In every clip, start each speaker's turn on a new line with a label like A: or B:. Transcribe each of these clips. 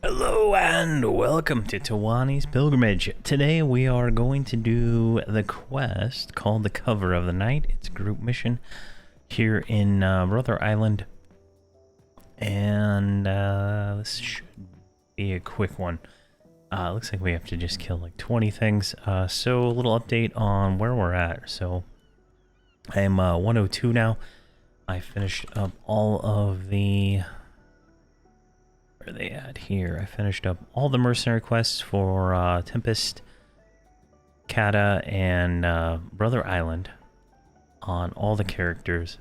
A: Hello and welcome to Towani's Pilgrimage. Today we are going to do the quest called the Cover of the Night. It's a group mission here in Brother Island. And this should be a quick one. Looks like we have to just kill like 20 things. So a little update on where we're at. So I am 102 now. I finished up all of the... Where are they at here? I finished up all the mercenary quests for Tempest, Kata, and Brother Island on all the characters.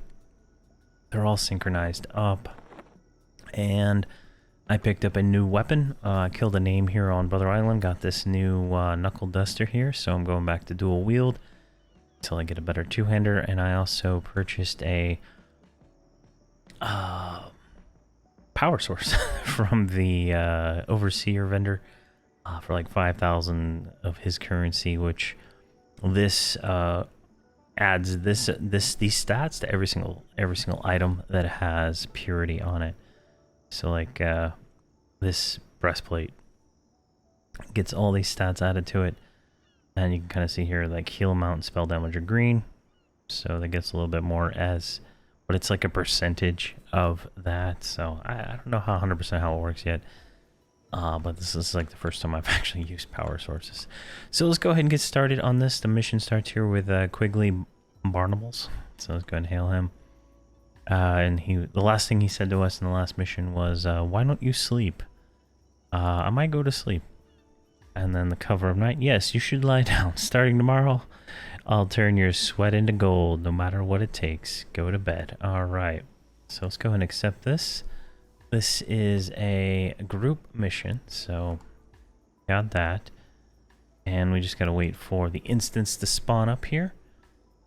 A: They're all synchronized up. And I picked up a new weapon. I killed a name here on Brother Island. Got this new knuckle duster here. So I'm going back to dual wield until I get a better two-hander. And I also purchased a... power source from the overseer vendor for like 5,000 of his currency, which this adds these stats to every single item that has purity on it. So like this breastplate gets all these stats added to it, and you can kind of see here like heal amount and spell damage are green, so that gets a little bit more as. But it's like a percentage of that, so I don't know how 100% how it works yet. But this is like the first time I've actually used power sources. So let's go ahead and get started on this. The mission starts here with Quigley Barnables. So let's go ahead and hail him. And the last thing he said to us in the last mission was, "Why don't you sleep?" I might go to sleep. And then the cover of night. Yes, you should lie down. Starting tomorrow, I'll turn your sweat into gold, no matter what it takes. Go to bed. All right. So let's go ahead and accept this. This is a group mission, so got that. And we just got to wait for the instance to spawn up here,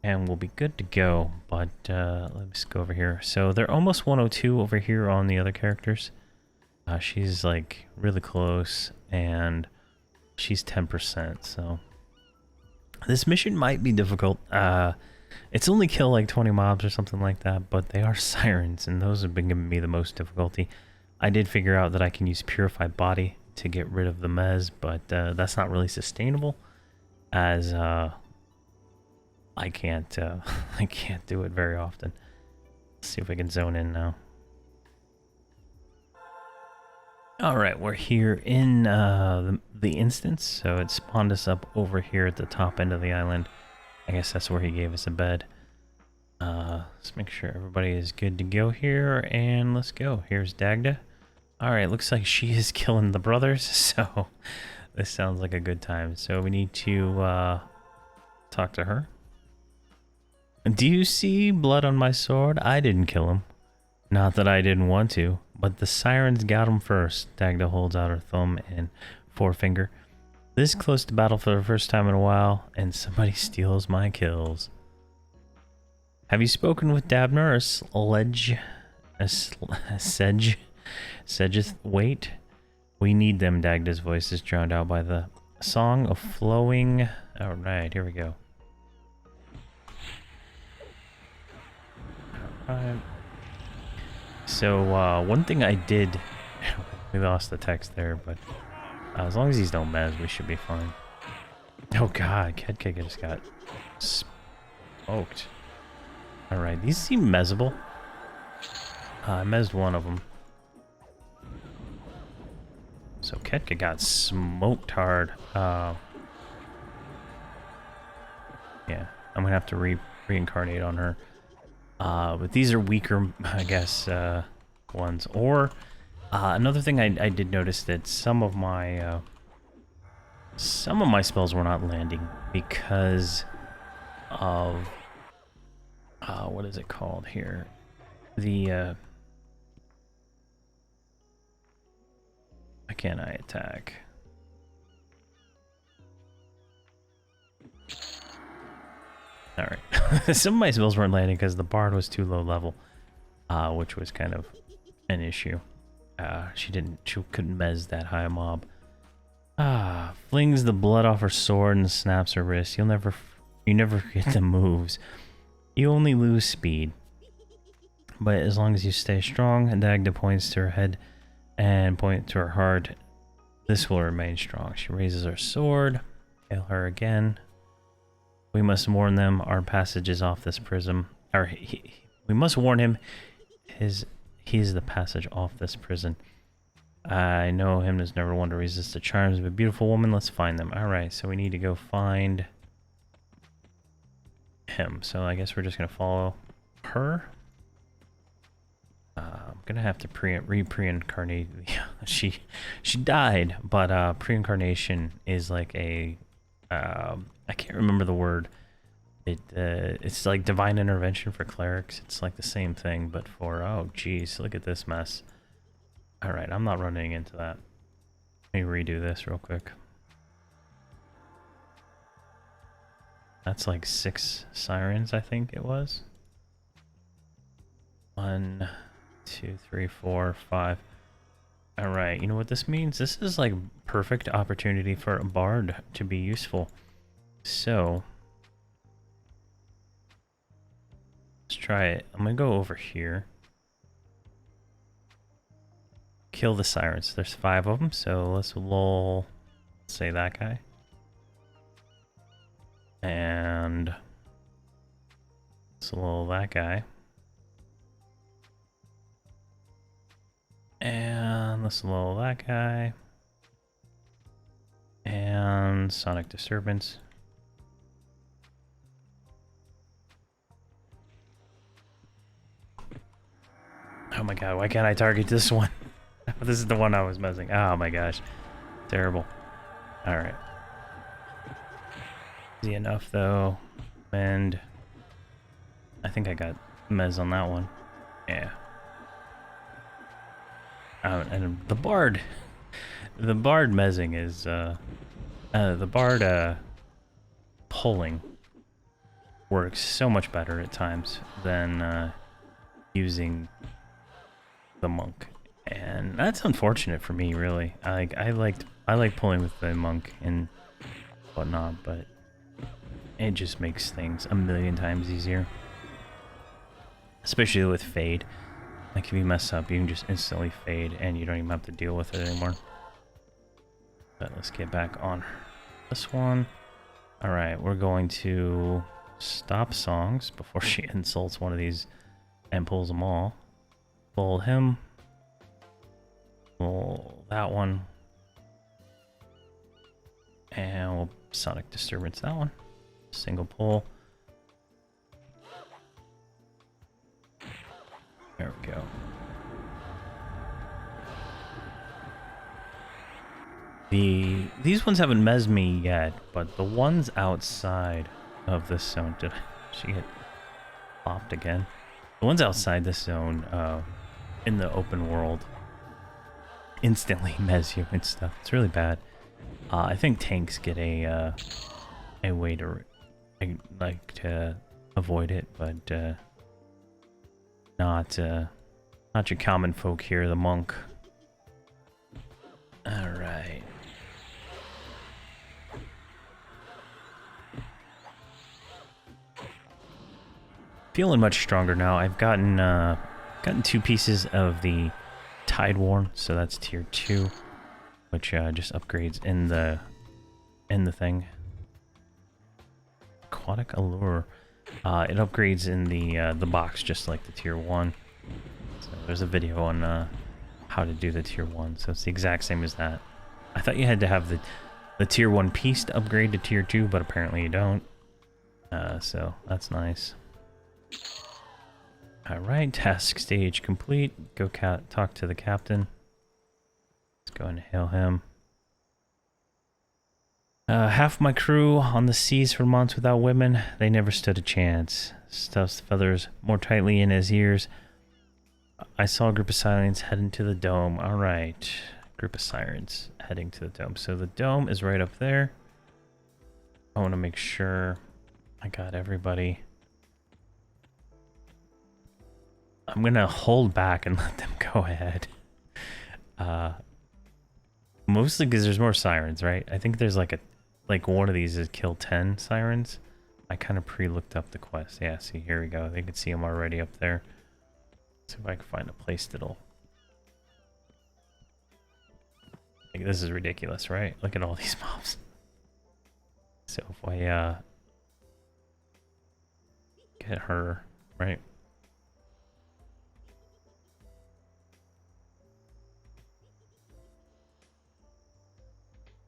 A: and we'll be good to go. But let's go over here. So they're almost 102 over here on the other characters. She's like really close, and she's 10%, so... This mission might be difficult. It's only kill like 20 mobs or something like that, but they are sirens, and those have been giving me the most difficulty. I did figure out that I can use Purified Body to get rid of the mez, but that's not really sustainable, as I can't do it very often. Let's see if we can zone in now. All right, we're here in the instance, so it spawned us up over here at the top end of the island. I guess that's where he gave us a bed. Let's make sure everybody is good to go here, and let's go. Here's Dagda. All right, looks like she is killing the brothers, so this sounds like a good time. So we need to talk to her. Do you see blood on my sword? I didn't kill him. Not that I didn't want to, but the sirens got him first. Dagda holds out her thumb and forefinger. This close to battle for the first time in a while, and somebody steals my kills. Have you spoken with Dabner or Sedgeth? Wait. We need them. Dagda's voice is drowned out by the song of flowing. Alright, here we go. Alright. So, one thing I did... we lost the text there, but... as long as these don't mez, we should be fine. Oh god, Kedkega just got smoked. Alright, these seem mezzable. I mezzed one of them. So Ketka got smoked hard. Yeah, I'm gonna have to reincarnate on her. But these are weaker, I guess, ones. Or... another thing I did notice that some of my spells were not landing because of what is it called here? The why can't I attack? All right, some of my spells weren't landing because the bard was too low level, which was kind of an issue. She couldn't mez that high a mob. Flings the blood off her sword and snaps her wrist. You never get the moves. You only lose speed. But as long as you stay strong, and Dagda points to her head and point to her heart, this will remain strong. She raises her sword. Hail her again. We must warn them. Our passage is off this prism. Or we must warn him. He's the passage off this prison. I know him as never one to resist the charms of a beautiful woman. Let's find them. All right, so we need to go find him. So I guess we're just gonna follow her. I'm gonna have to pre-incarnate. she died, but pre-incarnation is like a I can't remember the word. It's like divine intervention for clerics. It's like the same thing, but for oh geez, look at this mess. All right, I'm not running into that. Let me redo this real quick. That's like 6 sirens, I think it was. 1, 2, 3, 4, 5. All right, you know what this means? This is like perfect opportunity for a bard to be useful. So let's try it. I'm gonna go over here. Kill the sirens. There's 5 of them, so let's say that guy. And let's lull that guy. And let's lull that guy. And sonic disturbance. Oh my god, why can't I target this one? This is the one I was messing. Oh my gosh. Terrible. Alright. Easy enough though. And I think I got mez on that one. Yeah. And the bard. The bard mezzing is the bard pulling works so much better at times than using the monk. And that's unfortunate for me, really. I like pulling with the monk and whatnot, but it just makes things a million times easier. Especially with fade. Like if you mess up, you can just instantly fade and you don't even have to deal with it anymore. But let's get back on this one. Alright, we're going to stop songs before she insults one of these and pulls them all. Pull him. Pull that one. And we'll sonic disturbance that one. Single pull. There we go. These ones haven't mezzed me yet, but the ones outside of this zone, did she get popped again? The ones outside this zone, in the open world, instantly mezz you and stuff. It's really bad. I think tanks get a way to like to avoid it, but not your common folk here, the monk. All right. Feeling much stronger now. I've gotten 2 pieces of the Tide Worn, so that's tier 2, which just upgrades in the thing. Aquatic Allure. It upgrades in the box just like the tier 1. So there's a video on how to do the tier 1, so it's the exact same as that. I thought you had to have the tier 1 piece to upgrade to tier 2, but apparently you don't. So that's nice. Alright, task stage complete. Go talk to the captain. Let's go and hail him. Half my crew on the seas for months without women. They never stood a chance. Stuffs the feathers more tightly in his ears. I saw a group of sirens heading to the dome. Alright. Group of sirens heading to the dome. So the dome is right up there. I want to make sure I got everybody. I'm gonna hold back and let them go ahead. Mostly because there's more sirens, right? I think there's like one of these is kill 10 sirens. I kind of pre-looked up the quest. Yeah, see, here we go. They can see them already up there. See if I can find a place that'll... Like, this is ridiculous, right? Look at all these mobs. So if I get her, right?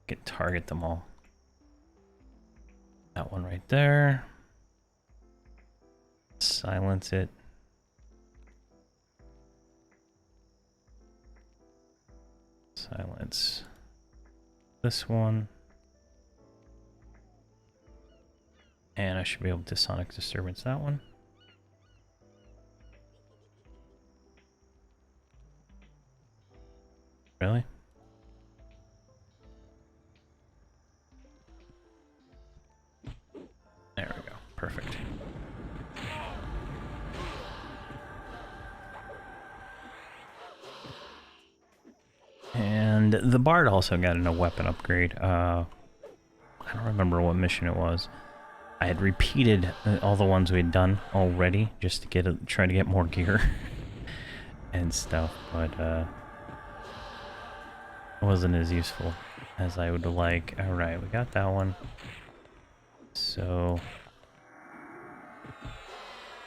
A: Can target them all. That one right there. Silence it. Silence this one. And I should be able to sonic disturbance that one. Really? There we go. Perfect. And the Bard also got a weapon upgrade. I don't remember what mission it was. I had repeated all the ones we had done already just to try to get more gear and stuff, but it wasn't as useful as I would like. All right, we got that one. So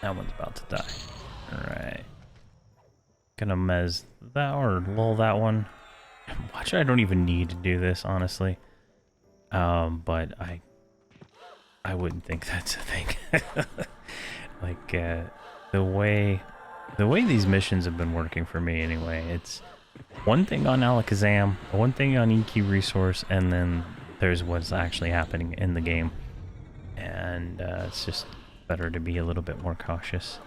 A: that one's about to die. All right, gonna mez that or lull that one. Watch, I don't even need to do this, honestly. But I wouldn't think that's a thing. Like, the way these missions have been working for me anyway, it's one thing on Alakazam, one thing on EQ Resource, and then there's what's actually happening in the game. And it's just better to be a little bit more cautious.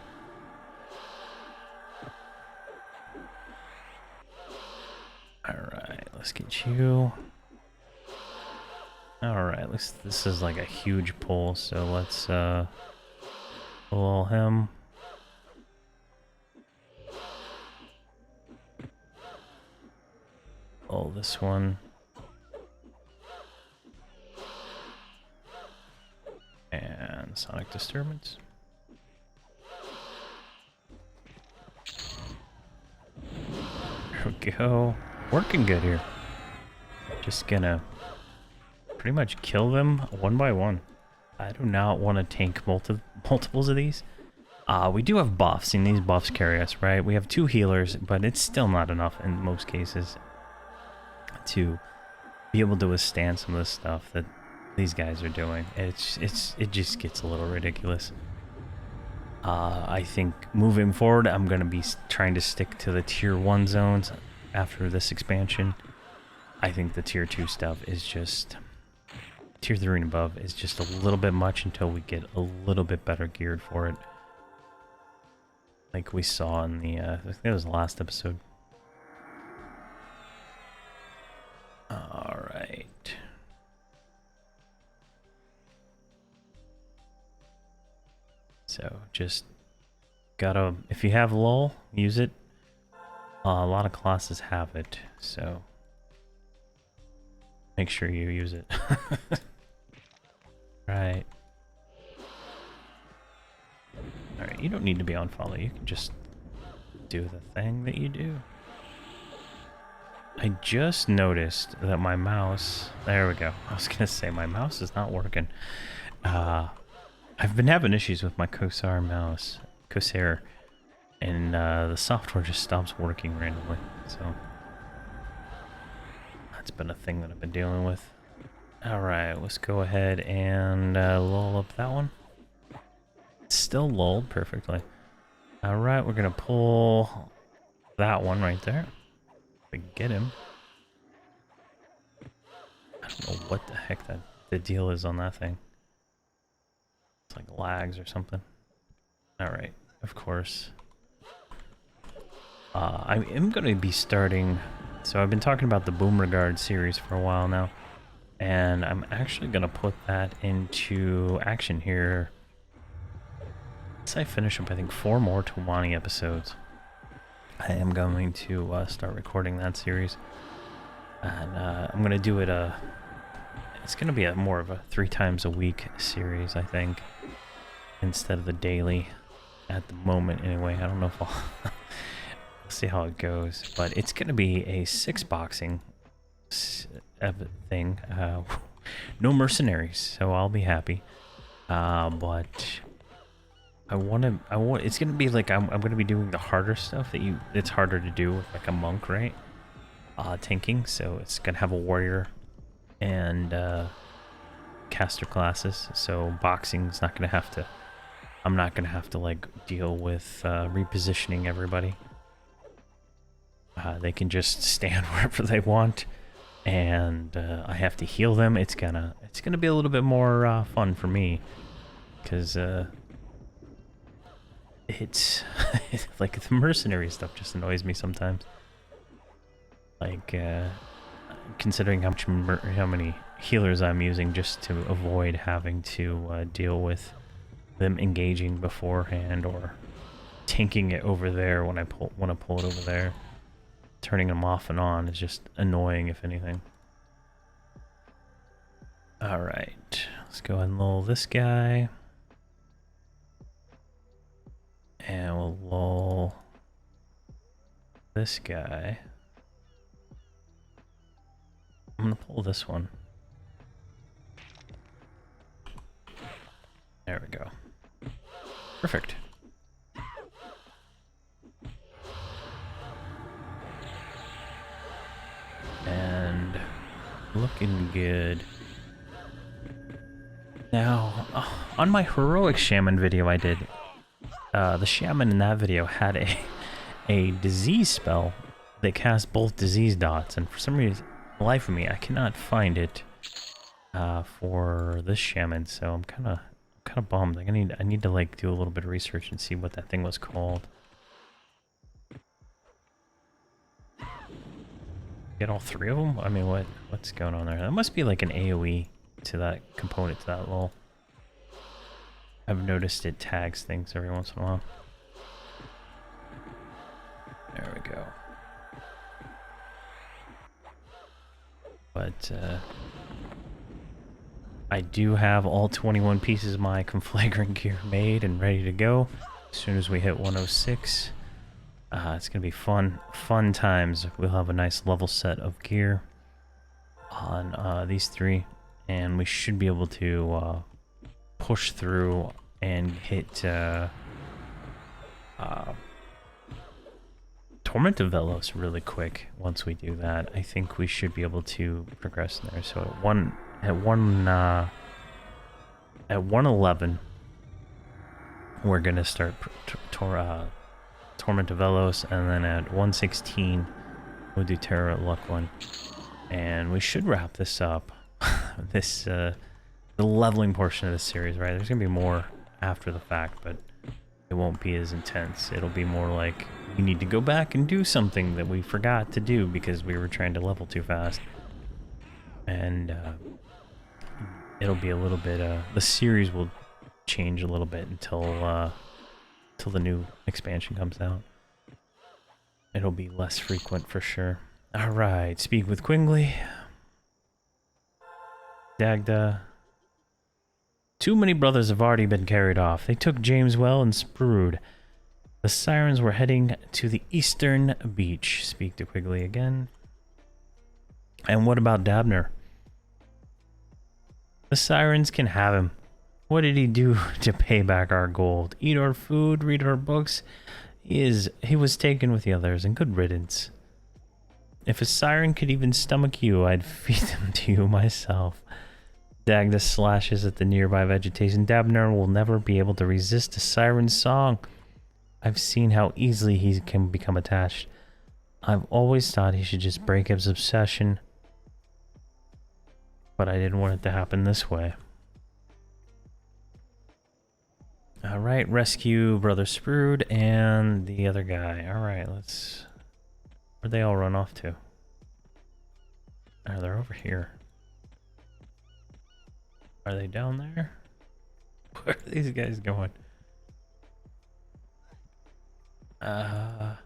A: Alright, let's get you. Alright, this is like a huge pull, so let's pull him. Pull this one. And sonic disturbance. There we go. Working good here. Just gonna pretty much kill them one by one. I do not want to tank multiples of these. We do have buffs, and these buffs carry us, right? We have 2 healers, but it's still not enough in most cases to be able to withstand some of the stuff that these guys are doing. It just gets a little ridiculous. I think moving forward, I'm going to be trying to stick to the tier 1 zones after this expansion. I think the tier 2 stuff is just... Tier 3 and above is just a little bit much until we get a little bit better geared for it. Like we saw in the... I think it was the last episode. Alright. So just gotta... If you have lull, use it. A lot of classes have it, so make sure you use it. Right. Alright, you don't need to be on follow. You can just do the thing that you do. I just noticed that my mouse... There we go. I was gonna say, my mouse is not working. I've been having issues with my Corsair mouse. Corsair. And the software just stops working randomly, so that's been a thing that I've been dealing with. Alright, let's go ahead and lull up that one. It's still lulled perfectly. Alright, we're gonna pull that one right there. We can get him. I don't know what the heck the deal is on that thing. It's like lags or something. Alright, of course. I am going to be starting... So I've been talking about the Boom Regard series for a while now. And I'm actually going to put that into action here. Once I finish up, I think, 4 more Towani episodes. I am going to start recording that series. And I'm going to do it... it's going to be more of a 3 times a week series, I think. Instead of the daily. At the moment, anyway. I don't know if I'll... see how it goes. But it's going to be a 6-boxing thing. No mercenaries, so I'll be happy. But it's going to be like, I'm going to be doing the harder stuff it's harder to do with like a monk, right? Tanking, so it's going to have a warrior and caster classes, so boxing's not going to have to, I'm not going to have to like deal with repositioning everybody. They can just stand wherever they want, and I have to heal them. It's gonna be a little bit more fun for me, because it's like the mercenary stuff just annoys me sometimes. Like considering how many healers I'm using just to avoid having to deal with them engaging beforehand or tanking it over there when I want to pull it over there. Turning them off and on is just annoying, if anything. Alright, let's go ahead and lull this guy. And we'll lull this guy. I'm gonna pull this one. There we go. Perfect. And looking good. Now, on my heroic shaman video I did, the shaman in that video had a disease spell that cast both disease dots, and for some reason, life of me, I cannot find it for this shaman, so I'm kind of bummed. Like I need to like do a little bit of research and see what that thing was called. Get all 3 of them? I mean, what's going on there? That must be like an AoE to that component, to that lull. I've noticed it tags things every once in a while. There we go. But I do have all 21 pieces of my conflagrant gear made and ready to go. As soon as we hit 106, it's gonna be fun times. We'll have a nice level set of gear on these 3, and we should be able to push through and hit Torment of Velos really quick. Once we do that, I think we should be able to progress in there. So at 111, we're gonna start Torment of Velos, and then at 116, we'll do Terror at Luck 1, and we should wrap this up. The leveling portion of the series, right? There's gonna be more after the fact, but it won't be as intense. It'll be more like we need to go back and do something that we forgot to do because we were trying to level too fast. And it'll be a little bit, the series will change a little bit until the new expansion comes out. It'll be less frequent for sure. Alright, speak with Quingley. Dagda. Too many brothers have already been carried off. They took Jameswell and Sprude. The Sirens were heading to the eastern beach. Speak to Quigley again. And what about Dabner? The Sirens can have him. What did he do to pay back our gold? Eat our food, read our books? He was taken with the others, and good riddance. If a siren could even stomach you, I'd feed them to you myself. Dagda slashes at the nearby vegetation. Dabner will never be able to resist a siren's song. I've seen how easily he can become attached. I've always thought he should just break his obsession, but I didn't want it to happen this way. Alright, rescue Brother Sprude and the other guy. Alright, where'd they all run off to? Oh, they're over here. Are they down there? Where are these guys going? Oh,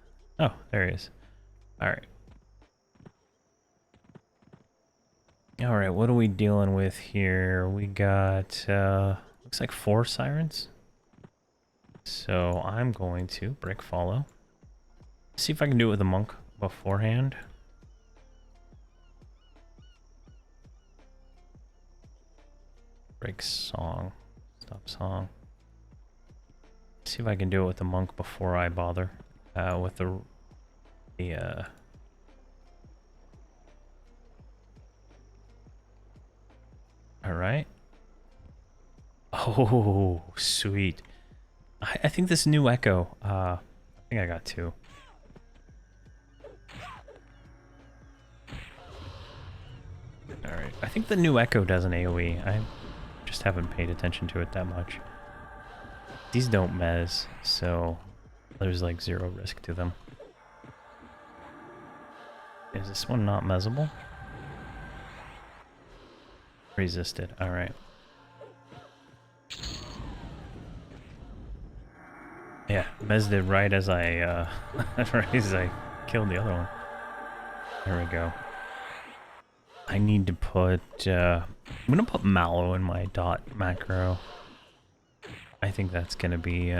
A: there he is. Alright. Alright, what are we dealing with here? We got, looks like 4 sirens. So I'm going to break follow. See if I can do it with a monk beforehand. Break song. Stop song. See if I can do it with the monk before I bother with the all right. Oh, sweet. I think this new echo, I think I got 2. All right. I think the new echo does an AoE. I just haven't paid attention to it that much. These don't mez, so there's like 0 risk to them. Is this one not mezzable? Resisted. All right. Yeah, mezzed it right as I right as I killed the other one. There we go. I need to put I'm gonna put mallow in my dot macro. I think that's gonna be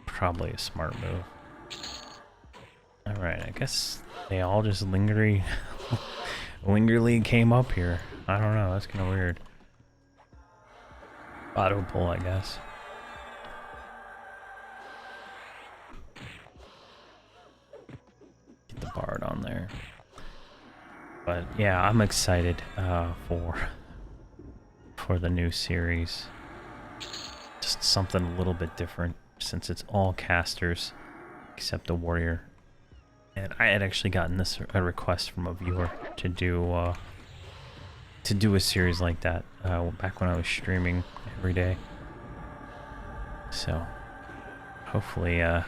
A: probably a smart move. Alright, I guess they all just lingeringly came up here. I don't know, that's kinda weird. Auto pull, I guess. Get the bard on there. But yeah, I'm excited for the new series. Just something a little bit different since it's all casters except a warrior. And I had actually gotten a request from a viewer to do a series like that back when I was streaming every day. So hopefully they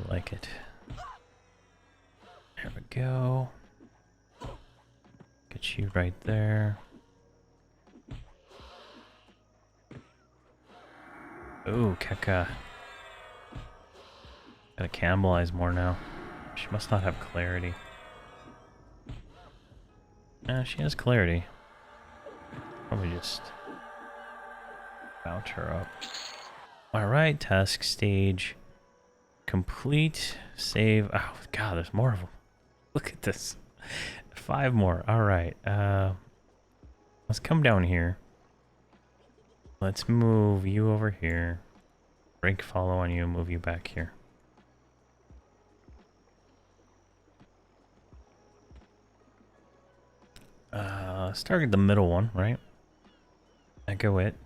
A: like it. There we go. Get you right there. Ooh, Keka. Gotta cannibalize more now. She must not have clarity. She has clarity. Probably just bounce her up. Alright, task stage complete. Save. Oh, God, there's more of them. Look at this. 5 more. Alright. Let's come down here. Let's move you over here. Break follow on you, move you back here. Let's target the middle one, right? Echo it.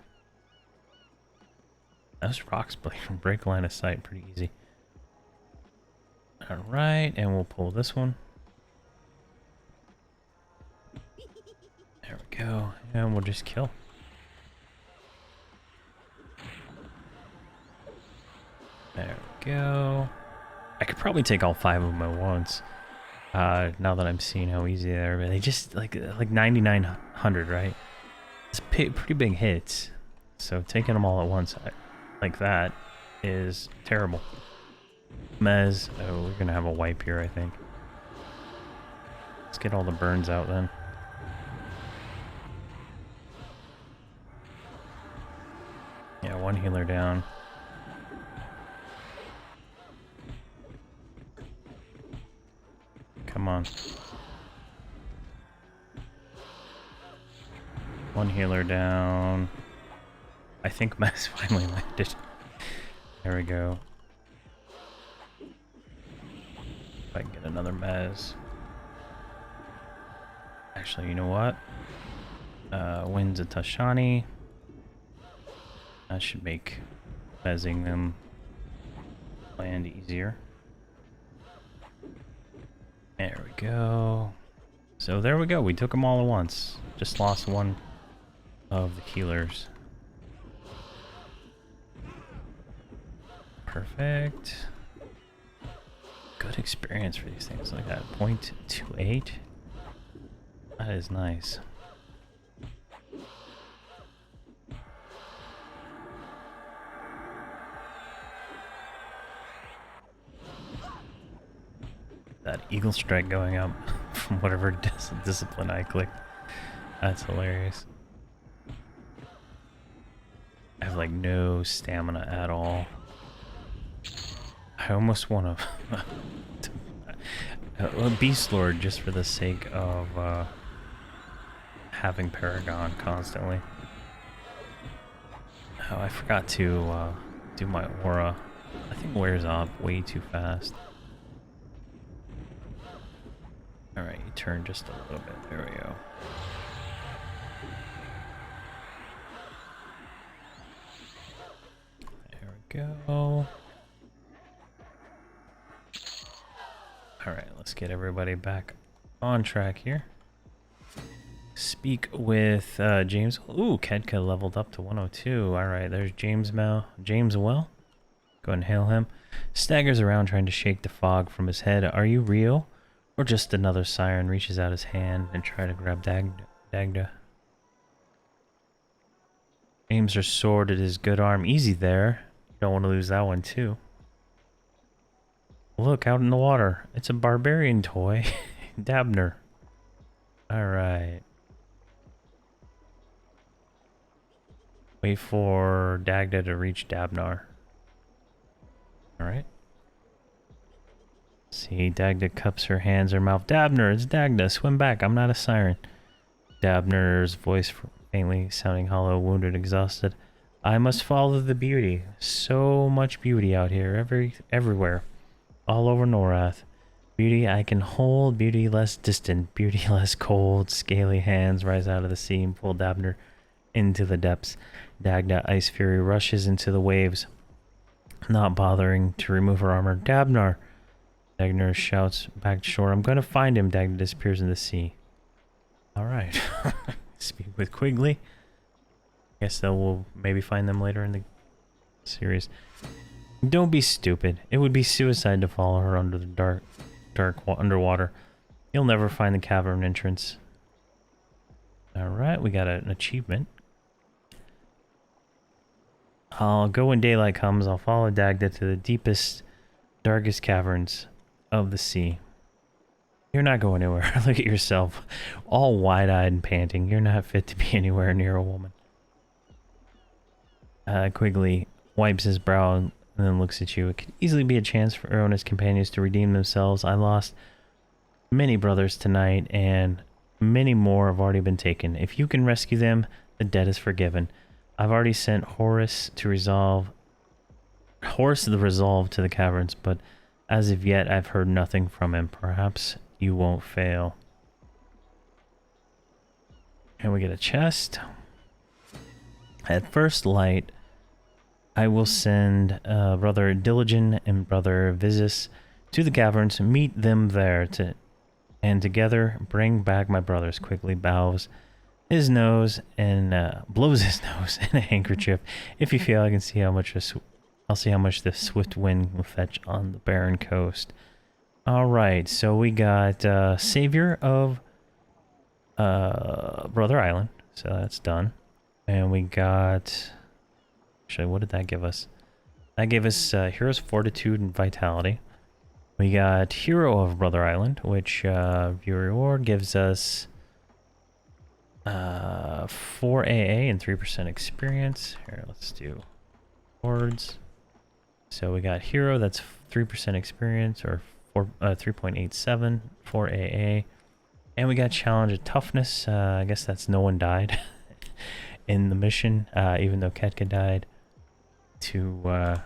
A: That's rocks break line of sight pretty easy. Alright, and we'll pull this one. There we go. And we'll just kill. There we go. I could probably take all 5 of them at once. Now that I'm seeing how easy they are, but they just like 9,900, right? It's pretty big hits. So taking them all at once like that is terrible. Mez, oh, we're gonna have a wipe here, I think. Let's get all the burns out then. Yeah, 1 healer down. Come on. 1 healer down. I think Mez finally landed. There we go. If I can get another Mez. Actually, you know what? Wins a Towani. That should make Mezzing them land easier. There we go. So there we go. We took them all at once. Just lost 1 of the healers. Perfect. Good experience for these things like that. 0.28. That is nice. That eagle strike going up from whatever discipline I clicked. That's hilarious. I have like no stamina at all. I almost want to a Beast Lord just for the sake of having Paragon constantly. Oh, I forgot to do my aura. I think it wears off way too fast. Alright, you turn just a little bit. There we go. There we go. Alright, let's get everybody back on track here. Speak with James. Ooh, Kedka leveled up to 102. Alright, there's James Well. Go and hail him. Staggers around trying to shake the fog from his head. Are you real? Or just another siren? Reaches out his hand and try to grab Dagda. Aims her sword at his good arm. Easy there. Don't want to lose that one too. Look, out in the water. It's a barbarian toy. Dabner. Alright. Wait for Dagda to reach Dabnar. Alright. See, Dagda cups her hands her mouth. Dabner, it's Dagda. Swim back. I'm not a siren. Dabner's voice faintly sounding hollow, wounded, exhausted. I must follow the beauty. So much beauty out here. Everywhere. All over Norath. Beauty I can hold. Beauty less distant. Beauty less cold. Scaly hands rise out of the sea and pull Dabner into the depths. Dagda, Ice Fury, rushes into the waves, not bothering to remove her armor. Dabnar! Dagda shouts back to shore. I'm going to find him. Dagda disappears in the sea. Alright. Speak with Quigley. Guess that we'll maybe find them later in the series. Don't be stupid. It would be suicide to follow her under the dark underwater. You'll never find the cavern entrance. Alright, we got an achievement. I'll go when daylight comes. I'll follow Dagda to the deepest, darkest caverns of the sea. You're not going anywhere. Look at yourself. All wide-eyed and panting. You're not fit to be anywhere near a woman. Quigley wipes his brow and then looks at you. It could easily be a chance for Earl and his companions to redeem themselves. I lost many brothers tonight, and many more have already been taken. If you can rescue them, the debt is forgiven. I've already sent Horus the Resolve to the caverns, but as of yet, I've heard nothing from him. Perhaps you won't fail. And we get a chest. At first light, I will send Brother Diligent and Brother Vizus to the caverns. Meet them there, and together bring back my brothers. Quickly bows his nose and blows his nose in a handkerchief. If you fail, I can see how much I'll see how much the swift wind will fetch on the barren coast. All right, so we got Savior of Brother Island, so that's done, and we got. Actually, what did that give us? That gave us Hero's Fortitude and Vitality. We got Hero of Brother Island, which view reward gives us 4 AA and 3% experience. Here, let's do words. So we got Hero, that's 3% experience, or 3.87, 4 AA. And we got Challenge of Toughness. I guess that's no one died in the mission, even though Ketka died to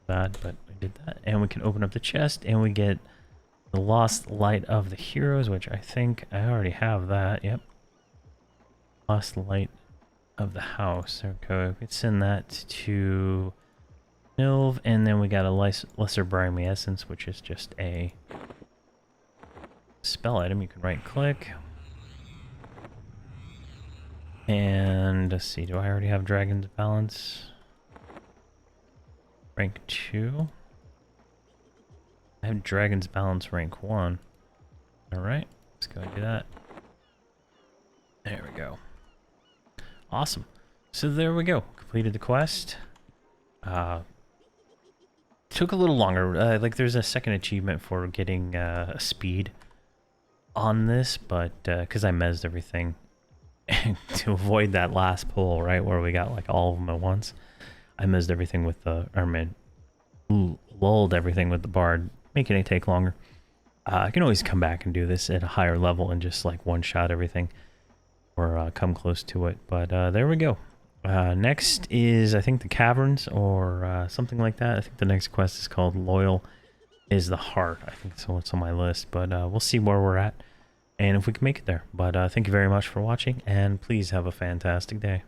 A: that, but we did that. And we can open up the chest, and we get the Lost Light of the Heroes, which I think I already have that. Yep. Lost Light of the House. Okay, we can send that to Nilv, and then we got a Lesser Briny Essence, which is just a spell item. You can right click. And let's see, do I already have Dragon's Balance? Rank 2. I have Dragon's Balance rank 1. Alright, let's go and do that. There we go. Awesome. So there we go. Completed the quest. Took a little longer. Like there's a second achievement for getting speed on this, but because I mezzed everything to avoid that last pull, right, where we got like all of them at once. I mezzed everything with the lulled everything with the bard, making it take longer. I can always come back and do this at a higher level and just like one-shot everything, or come close to it. But there we go. Next is, I think, the caverns, or something like that. I think the next quest is called Loyal is the Heart. I think that's what's on my list, but we'll see where we're at and if we can make it there. But thank you very much for watching, and please have a fantastic day.